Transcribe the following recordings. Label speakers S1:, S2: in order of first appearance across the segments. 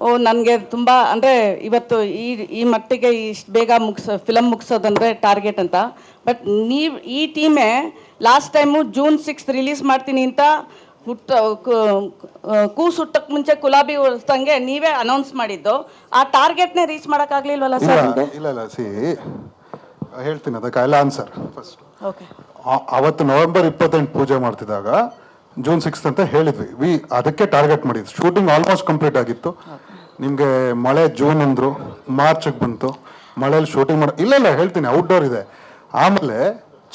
S1: ಓ ನನಗೆ ತುಂಬ ಅಂದರೆ ಇವತ್ತು ಈ ಮಟ್ಟಿಗೆ ಇಷ್ಟು ಬೇಗ ಫಿಲಮ್ ಮುಗಿಸೋದಂದರೆ ಟಾರ್ಗೆಟ್ ಅಂತ. ಬಟ್ ನೀವು ಈ ಟೀಮೇ ಲಾಸ್ಟ್ ಟೈಮು June 6 ರಿಲೀಸ್ ಮಾಡ್ತೀನಿ ಅಂತ ಕೂಸು ಹುಟ್ಟಕ್ಕೆ ಮುಂಚೆ ಕುಲಾಬಿ ಉಳಿಸ್ದಂಗೆ ನೀವೇ ಅನೌನ್ಸ್ ಮಾಡಿದ್ದು. ಆ ಟಾರ್ಗೆಟ್ನೇ ರೀಚ್ ಮಾಡೋಕ್ಕಾಗಲಿಲ್ವಲ್ಲ ಸರ್?
S2: ಇಲ್ಲ ಸಿ ಹೇಳ್ತೀನಿ, ಅದಕ್ಕೆ ಐ ಆನ್ಸರ್ ಫಸ್ಟ್.
S1: ಓಕೆ.
S2: ಅವತ್ತು November 28 ಪೂಜೆ ಮಾಡ್ತಿದ್ದಾಗ June 6 ಅಂತ ಹೇಳಿದ್ವಿ. ಅದಕ್ಕೆ ಟಾರ್ಗೆಟ್ ಮಾಡಿದ್ವಿ. ಶೂಟಿಂಗ್ ಆಲ್ಮೋಸ್ಟ್ ಕಂಪ್ಲೀಟ್ ಆಗಿತ್ತು. ನಿಮಗೆ ಮಳೆ ಜೂನ್ ಅಂದರು, ಮಾರ್ಚ್ಗೆ ಬಂತು. ಮಳೆಯಲ್ಲಿ ಶೂಟಿಂಗ್ ಇಲ್ಲ ಹೇಳ್ತೀನಿ, ಔಟ್ಡೋರ್ ಇದೆ. ಆಮೇಲೆ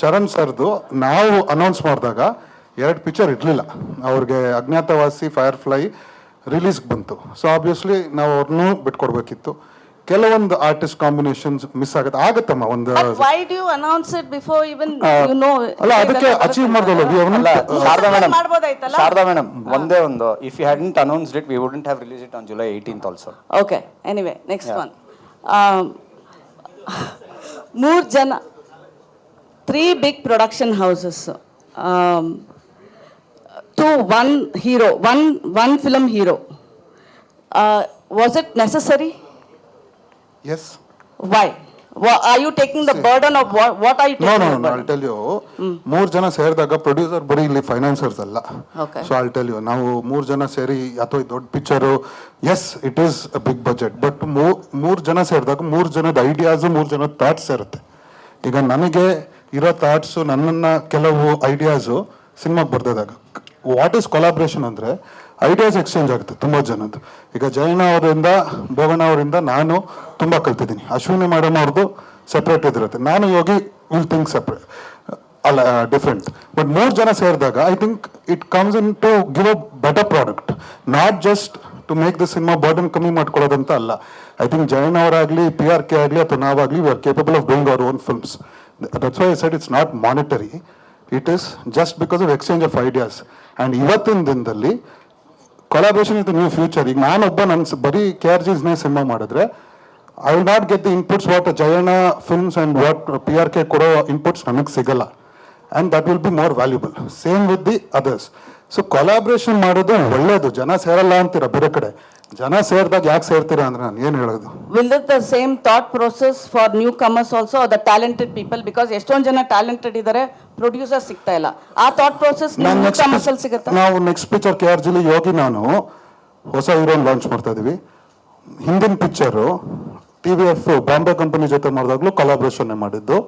S2: ಚರಣ್ ಸರ್ದು ನಾವು ಅನೌನ್ಸ್ ಮಾಡಿದಾಗ 2 ಪಿಕ್ಚರ್ ಇರಲಿಲ್ಲ ಅವ್ರಿಗೆ. ಅಜ್ಞಾತವಾಸಿ, ಫೈರ್ ಫ್ಲೈ ರಿಲೀಸ್ಗೆ ಬಂತು. ಸೊ ಆಬ್ವಿಯಸ್ಲಿ ನಾವು ಅವ್ರನ್ನೂ ಬಿಟ್ಕೊಡ್ಬೇಕಿತ್ತು. ಕೆಲವೊಂದು ಆರ್ಟಿಸ್ಟ್ ಕಾಂಬಿನೇಷನ್ಸ್ ಮಿಸ್ ಆಗತ್ತಮ್ಮ. ಒಂದು
S1: why do you announce it before even you know?
S2: ಅಲ್ಲ, ಅದಕ್ಕೆ ಅಚೀವ್ ಮಾಡ್ದಲ್ಲ.
S3: ಶಾರದಾ ಮೇಡಮ್, ಒಂದೇ ಒಂದು, if you hadn't announced it, we wouldn't have released it on July 18th also.
S1: Okay, anyway, next one. 3 ಜನ, 3 big production houses, to one hero, one film hero. Was it necessary?
S2: Yes.
S1: Why? Are you taking the burden of what are you taking?
S2: No, I'll tell you. 3 ಜನ ಸೇರಿದಾಗ producer ಬರೀ ಇಲ್ಲಿ ಫೈನಾನ್ಸರ್ಸ್ ಅಲ್ಲ. So I'll tell you, ನಾವು 3 ಜನ ಸೇರಿ ಅಥವಾ ದೊಡ್ಡ picture, yes it is a big budget, but 3 ಜನ ಸೇರಿದಾಗ 3 ಜನದ ಐಡಿಯಾಸು, 3 ಜನದ ಥಾಟ್ಸ್ ಇರುತ್ತೆ. ಈಗ ನನಗೆ ಇರೋ ಥಾಟ್ಸು, ನನ್ನನ್ನ ಕೆಲವು ಐಡಿಯಾಸು ಸಿನಿಮಾಗೆ ಬರ್ದಿದಾಗ ವಾಟ್ ಈಸ್ ಕೊಲಾಬ್ರೇಷನ್ ಅಂದರೆ ಐಡಿಯಾಸ್ ಎಕ್ಸ್ಚೇಂಜ್ ಆಗುತ್ತೆ ತುಂಬ ಜನದ್ದು. ಈಗ ಜಯಣ್ಣ ಅವರಿಂದ, ಭೋಗಣ್ಣ ಅವರಿಂದ ನಾನು ತುಂಬ ಕಲ್ತಿದ್ದೀನಿ. ಅಶ್ವಿನಿ ಮೇಡಮ್ ಅವ್ರದ್ದು ಸೆಪ್ರೇಟ್ ಇದಿರುತ್ತೆ. ನಾನು ಯೋಗಿ ವಿಲ್ ಥಿಂಕ್ ಸೆಪ್ರೇಟ್ ಅಲ್ಲ, ಡಿಫ್ರೆಂಟ್. ಬಟ್ 3 ಜನ ಸೇರಿದಾಗ I think it comes in to give a better product, not just to make the cinema burden ಕಮ್ಮಿ ಮಾಡ್ಕೊಳ್ಳೋದಂತ ಅಲ್ಲ. ಐ ಥಿಂಕ್ ಜಯಣ್ಣ ಅವರಾಗಲಿ, PRK ಆಗಲಿ ಅಥವಾ ನಾವಾಗಲಿ, we are capable of doing our own films. That's why I said it's not monetary, it is just because of exchange of ideas. And ಇವತ್ತಿನ ದಿನದಲ್ಲಿ collaboration is the new future. ಈಗ ನಾನೊಬ್ಬ ನನ್ನ ಬರೀ KRG's ಸಿನಿಮಾ ಮಾಡಿದ್ರೆ I will not get the inputs what Jayanna films and what PRK ಕೊಡೋ inputs ನಮಗೆ ಸಿಗಲ್ಲ. And that will be more valuable. Same with the others. So collaboration ಮಾಡೋದು ಒಳ್ಳೇದು. ಜನ ಸೇರಲ್ಲ ಅಂತೀರ ಬೇರೆ ಕಡೆ, ಜನ ಸೇರಿದಾಗ ಯಾಕೆ ಸೇರ್ತೀರಾ ಅಂದ್ರೆ ನಾನು ಏನು ಹೇಳೋದು?
S1: Will it the same thought process for newcomers also, or the talented people? Because ಎಷ್ಟೊಂದು ಜನ ಟ್ಯಾಲೆಂಟೆಡ್ ಇದ್ದಾರೆ, ಪ್ರೊಡ್ಯೂಸರ್ ಸಿಗ್ತಾ ಇಲ್ಲ. ಆ ಥಾಟ್ ಪ್ರೋಸೆಸ್ newcomers ಅಲ್ಲಿ ಸಿಗುತ್ತಾ?
S2: ನಾವು ನೆಕ್ಸ್ಟ್ ಪಿಕ್ಚರ್ KRGಲಿ ಯೋಗಿ ನಾನು ಹೊಸ ಹೀರೋನ್ ಲಾಂಚ್ ಮಾಡ್ತಾ ಇದೀವಿ. ಹಿಂದಿನ ಪಿಕ್ಚರು TVF ಬಾಂಬೆ ಕಂಪನಿ ಜೊತೆ ಮಾಡಿದಾಗಲೂ ಕೊಲಾಬ್ರೇಷನ್ ಮಾಡಿದ್ದು.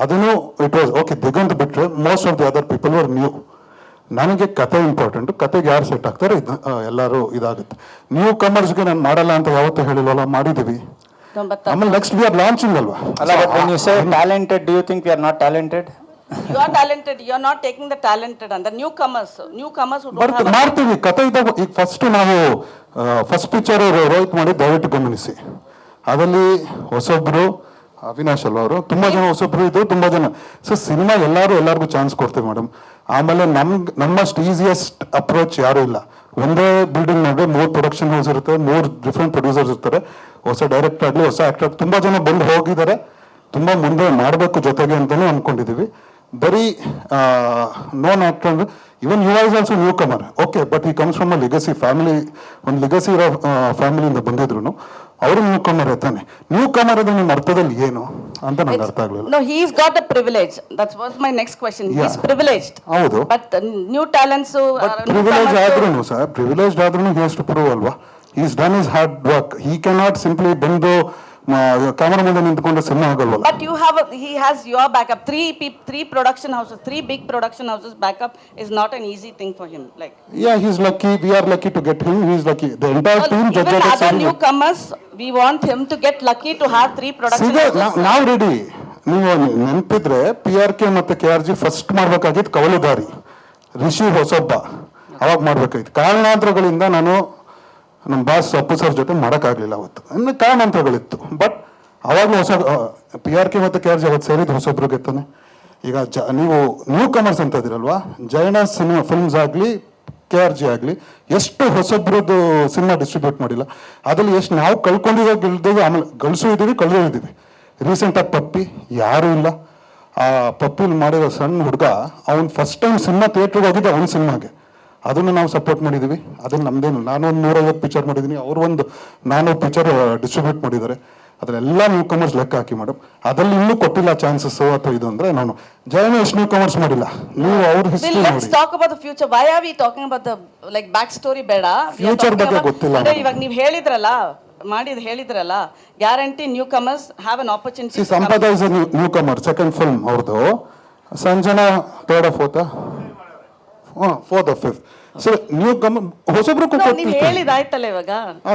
S2: ಅದನ್ನು ಇಟ್ ವಾಸ್ ಓಕೆ. ದಿಗಂತ್ ಬಿಟ್ಟರೆ most of the other people were new. ನನಗೆ ಕತೆ ಇಂಪಾರ್ಟೆಂಟ್, ಕತೆಗೆ ಯಾರು ಸೆಟ್ ಆಗ್ತಾರೆ ಎಲ್ಲರೂ ಇದಾಗುತ್ತೆ. ನ್ಯೂ ಕಮರ್ಸ್ಗೆ ನಾನು ಮಾಡಲ್ಲ ಅಂತ ಯಾವತ್ತೂ ಹೇಳಿಲ್ವಲ್ಲ, ಮಾಡಿದ್ದೀವಿ. ಆಮೇಲೆ ನೆಕ್ಸ್ಟ್ ವಿ ಆರ್ ಲಾಂಚಿಂಗ್ ಅಲ್ವಾ?
S3: ಅಲ್ಲ, but when you say talented, do you think we are not talented?
S1: You are talented, you are not taking the talented and the newcomers who don't have
S2: ಮಾಡ್ತೀವಿ. ಕತೆ ಇದ್ದಾಗ ಈಗ first picture Rohit ಮಾಡಿ ದಯವಿಟ್ಟು ಗಮನಿಸಿ. ಅದರಲ್ಲಿ ಹೊಸೊಬ್ರು ಅವಿನಾಶ್ ಅಲ್ವ ಅವರು, ತುಂಬ ಜನ ಹೊಸೊಬ್ರು ಇದ್ರು, ತುಂಬ ಜನ. ಸೊ ಸಿನಿಮಾ ಎಲ್ಲರಿಗೂ ಚಾನ್ಸ್ ಕೊಡ್ತೀವಿ ಮೇಡಮ್. ಆಮೇಲೆ ನಮ್ಮಷ್ಟು ಈಸಿಯೆಸ್ಟ್ ಅಪ್ರೋಚ್ ಯಾರೂ ಇಲ್ಲ. ಒಂದೇ ಬಿಲ್ಡಿಂಗ್ ನಡುವೆ 3 ಪ್ರೊಡಕ್ಷನ್ ಹೌಸ್ ಇರುತ್ತೆ, 3 ಡಿಫ್ರೆಂಟ್ ಪ್ರೊಡ್ಯೂಸರ್ಸ್ ಇರ್ತಾರೆ. ಹೊಸ ಡೈರೆಕ್ಟರ್ ಆಗಲಿ, ಹೊಸ ಆಕ್ಟರ್, ತುಂಬ ಜನ ಬಂದು ಹೋಗಿದ್ದಾರೆ. ತುಂಬ ಮುಂದೆ ಮಾಡಬೇಕು ಜೊತೆಗೆ ಅಂತಲೇ ಅಂದ್ಕೊಂಡಿದ್ದೀವಿ. ಬರೀ ನೋನ್ ಆಕ್ಟರ್ ಅಂದ್ರೆ even you as also newcomer, okay, but ಈ comes from a legacy family. ಒಂದು ಲೆಗಸಿ ಇರೋ ಫ್ಯಾಮಿಲಿಯಿಂದ ಬಂದಿದ್ರು ಅವರು ನ್ಯೂ ಕಮರ್ ತಾನೆ. ನ್ಯೂ ಕಮರ್ ಅದನ್ನ ನಿಮ್ಮ ಅರ್ಥದಲ್ಲಿ ಏನು ಅಂತ ನಂಗೆ ಅರ್ಥ ಆಗಲಿಲ್ಲ.
S1: No, he's got a privilege. That was my next question. He's privileged.
S2: ಹೌದು.
S1: But new talents
S2: ಪ್ರಿವಿಲೇಜ್ ಆದ್ರೂ ಸರ್, ಪ್ರಿವಿಲೇಜ್ಡ್ ಆದ್ರೂ he has to prove ಅಲ್ವಾ? He has done his hard work. He cannot simply ಬಂದು camera ಮುಂದೆ ನಿಂತ್ಕೊಂಡು cinema ಆಗಲ್ವಲ್ಲ.
S1: But he has your backup. 3 production houses, 3 big production houses backup is not an easy thing for him. Like,
S2: yeah, he's lucky. We are lucky to get him. He's lucky. The entire team judge
S1: even other newcomers, we want him to get lucky to have 3 production houses.
S2: ನಾವು ready. ನೀವು ನೆನಪಿದ್ರೆ PRK ಮತ್ತೆ KRG first ಮಾಡ್ಬೇಕಾಗಿತ್ತು ಕವಲುದಾರಿ, ರಿಷಿ ಹೊಸೊಬ್ಬ ಅವಾಗ ಮಾಡ್ಬೇಕಾಗಿತ್ತು. ಕಾರಣಾಂತರಗಳಿಂದ ನಾನು ನಮ್ಮ boss Appu sir ಜೊತೆ ಮಾಡೋಕ್ಕಾಗಲಿಲ್ಲ ಅವತ್ತು. ಅಂದರೆ ಕಾರಣಾಂತರಗಳಿತ್ತು. ಬಟ್ ಅವಾಗಲೂ ಹೊಸ PRK ಮತ್ತು KRG ಅವತ್ತು ಸೇರಿದ್ದು ಹೊಸೊಬ್ರಿಗೆ ತಾನೆ. ಈಗ ನೀವು ನ್ಯೂ ಕಮರ್ಸ್ ಅಂತ ಇದ್ದೀರಲ್ವಾ, ಜಯಣ್ಣ ಸಿನಿಮಾ ಫಿಲ್ಮ್ಸ್ ಆಗಲಿ, KRG ಆಗಲಿ, ಎಷ್ಟು ಹೊಸೊಬ್ರದ್ದು ಸಿನಿಮಾ ಡಿಸ್ಟ್ರಿಬ್ಯೂಟ್ ಮಾಡಿಲ್ಲ. ಅದರಲ್ಲಿ ಎಷ್ಟು ನಾವು ಗೆಲ್ದಿದ್ದೀವಿ, ಆಮೇಲೆ ಗಳಿಸಿದ್ದೀವಿ, ಕಳೆದಿದ್ದೀವಿ. ರೀಸೆಂಟಾಗಿ ಪಪ್ಪಿ ಯಾರೂ ಇಲ್ಲ. ಆ ಪಪ್ಪಿಲಿ ಮಾಡಿರೋ ಸಣ್ಣ ಹುಡುಗ, ಅವ್ನು ಫಸ್ಟ್ ಟೈಮ್ ಸಿನಿಮಾ ಥಿಯೇಟ್ರಿಗೆ ಹೋಗಿದ್ದೆ ಅವನ ಸಿನಿಮಾಗೆ. ಅದನ್ನು ನಾವು ಸಪೋರ್ಟ್ ಮಾಡಿದ್ದೀವಿ. ಅದನ್ನು ನಮ್ದೇನು, ನಾನು ಒಂದು 150 ಪಿಕ್ಚರ್ ಮಾಡಿದ್ದೀನಿ, ಅವರು ಒಂದು 400 ಪಿಕ್ಚರ್ ಡಿಸ್ಟ್ರಿಬ್ಯೂಟ್ ಮಾಡಿದ್ದಾರೆ. ಅದರೆಲ್ಲ ನ್ಯೂ ಕಮರ್ಸ್ ಲೆಕ್ಕ ಹಾಕಿ ಮೇಡಮ್. ಅದ್ರಲ್ಲಿ ಇನ್ನೂ ಕೊಟ್ಟಿಲ್ಲ ಚಾನ್ಸಸ್ ಅಥವಾ ಇದು ಅಂದ್ರೆ ನಾನು ಜಯನ ಎಷ್ಟು ನ್ಯೂ ಕಮರ್ಸ್ ಮಾಡಿಲ್ಲ. ನೀವು ಅವ್ರ ಹಿಸ್ಟ್ರಿ
S1: ಲೆಟ್ಸ್
S2: ನೋಡಿ.
S1: Talk about the future. Why are we talking about the like back story ಬೇಡ.
S2: Future ಬಗ್ಗೆ ಗೊತ್ತಿಲ್ಲ
S1: ಅಂದ್ರೆ
S2: madam.
S1: ಇವಾಗ ನೀವು ಹೇಳಿದ್ರಲ್ಲ, ಹೇಳಿದ್ರಲ್ಲ, guarantee newcomers have an opportunity.
S2: Sampada is newcomer, second film ಅವ್ರದ್ದು. Sanjana third fourth, fourth fifth. So newcomer ಹೊಸಬ್ರು
S1: ನೀವು ಹೇಳಿದಾಯ್ತಲ್ಲ ಇವಾಗ.